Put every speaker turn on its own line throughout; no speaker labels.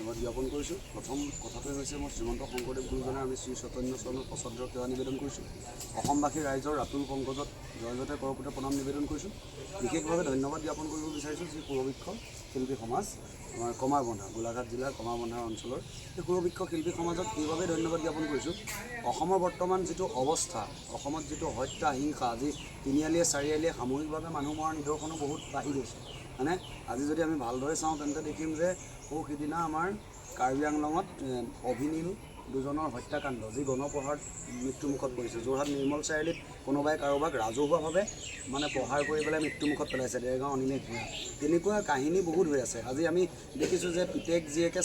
ধন্যবাদ জ্ঞাপন কৰিছোঁ। প্ৰথম কথাটোৱে হৈছে মই শ্ৰীমন্ত শংকৰদেৱ গুৰুজনাৰ আমি শ্ৰী চৈতন্য চৰণৰ পশ্চাদ্ৰ সেৱা নিবেদন কৰিছোঁ। অসমবাসী ৰাইজৰ ৰাতুল পংকজত জয়জতে কৰপতে প্ৰণাম নিবেদন কৰিছোঁ। বিশেষভাৱে ধন্যবাদ জ্ঞাপন কৰিব বিচাৰিছোঁ শ্ৰী সুৰবৃক্ষ শিল্পী সমাজ, আমাৰ কমাৰবন্ধা, গোলাঘাট জিলাৰ কমাৰবন্ধা অঞ্চলৰ এই সুৰবৃক্ষ শিল্পী সমাজক এইবাবেই ধন্যবাদ জ্ঞাপন কৰিছোঁ। অসমৰ বৰ্তমান যিটো অৱস্থা, অসমত যিটো হত্যা হিংসা, আজি তিনিআলিয়ে চাৰিআলিয়ে সামূহিকভাৱে মানুহ মৰাৰ নিদৰ্শনো বহুত বাঢ়ি গৈছে। মানে আজি যদি আমি ভালদৰে চাওঁ তেন্তে দেখিম যে সিদিনা আমাৰ কাৰ্বি আংলঙত অভিনীল দুজনৰ হত্যাকাণ্ড, যি গণপ্ৰহাৰত মৃত্যুমুখত পৰিছে। যোৰহাট নিৰ্মল চাৰিআলিত কোনোবাই কাৰোবাক ৰাজহুৱাভাৱে মানে প্ৰহাৰ কৰি পেলাই মৃত্যুমুখত পেলাইছে, দেৰগাঁও অনিমেষ ভূঞা। তেনেকুৱা কাহিনী বহুত হৈ আছে। আজি আমি দেখিছোঁ যে পিতেক জীয়েকে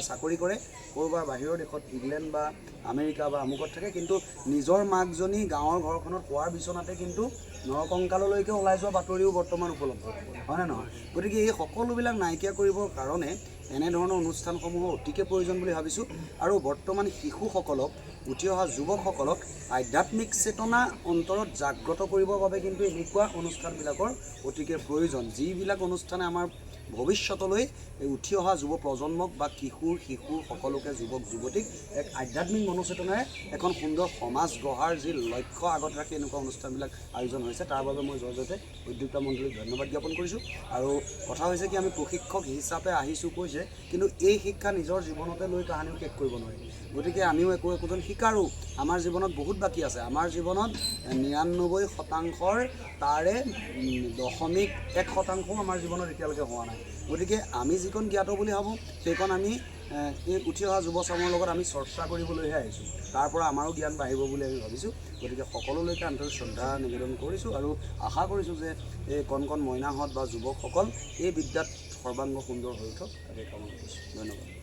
চাকৰি কৰে ক'ৰবাৰ বাহিৰৰ দেশত, ইংলেণ্ড বা আমেৰিকা বা আমুকত থাকে, কিন্তু নিজৰ মাকজনী গাঁৱৰ ঘৰখনত শোৱাৰ বিচনাতে কিন্তু নৰকংকাললৈকে ওলাই যোৱা বাতৰিও বৰ্তমান উপলব্ধ, হয়নে নহয়? গতিকে এই সকলোবিলাক নাইকিয়া কৰিবৰ কাৰণে এনেধৰণৰ অনুষ্ঠানসমূহৰ অতিকে প্ৰয়োজন বুলি ভাবিছোঁ। আৰু বৰ্তমান শিশুসকলক, উঠি অহা যুৱকসকলক আধ্যাত্মিক চেতনা অন্তৰত জাগ্ৰত কৰিবৰ বাবে কিন্তু এনেকুৱা অনুষ্ঠানবিলাকৰ অতিকে প্ৰয়োজন, যিবিলাক অনুষ্ঠানে আমাৰ ভৱিষ্যতলৈ উঠি অহা যুৱ প্ৰজন্মক বা কিশোৰ শিশু সকলোকে, যুৱক যুৱতীক এক আধ্যাত্মিক মনোচেতনাৰে এখন সুন্দৰ সমাজ গঢ়াৰ যি লক্ষ্য আগত ৰাখি এনেকুৱা অনুষ্ঠানবিলাক আয়োজন হৈছে, তাৰ বাবে মই জয়জতে উদ্যোক্তা মণ্ডলীক ধন্যবাদ জ্ঞাপন কৰিছোঁ। আৰু কথা হৈছে কি, আমি প্ৰশিক্ষক হিচাপে আহিছোঁ কৈছে, কিন্তু এই শিক্ষা নিজৰ জীৱনতে লৈ কাহানিও শেষ কৰিব নোৱাৰি। গতিকে আমিও একোজন শিকাৰো, আমাৰ জীৱনত বহুত বাকী আছে। আমাৰ জীৱনত ৯৯% তাৰে 0.1% আমাৰ জীৱনত এতিয়ালৈকে হোৱা নাই। গতিকে আমি যিকণ জ্ঞাত বুলি ভাবোঁ, সেইকণ আমি এই উঠি অহা যুৱচামৰ লগত আমি চৰ্চা কৰিবলৈহে আহিছোঁ। তাৰ পৰা আমাৰো জ্ঞান বাঢ়িব বুলি আমি ভাবিছোঁ। গতিকে সকলোলৈকে আন্তৰিক শ্ৰদ্ধা নিবেদন কৰিছোঁ আৰু আশা কৰিছোঁ যে এই কণ কণ মইনাহঁত বা যুৱকসকল এই বিদ্যাত সৰ্বাংগ সুন্দৰ হৈ উঠক, তাকে কামনা কৰিছোঁ। ধন্যবাদ।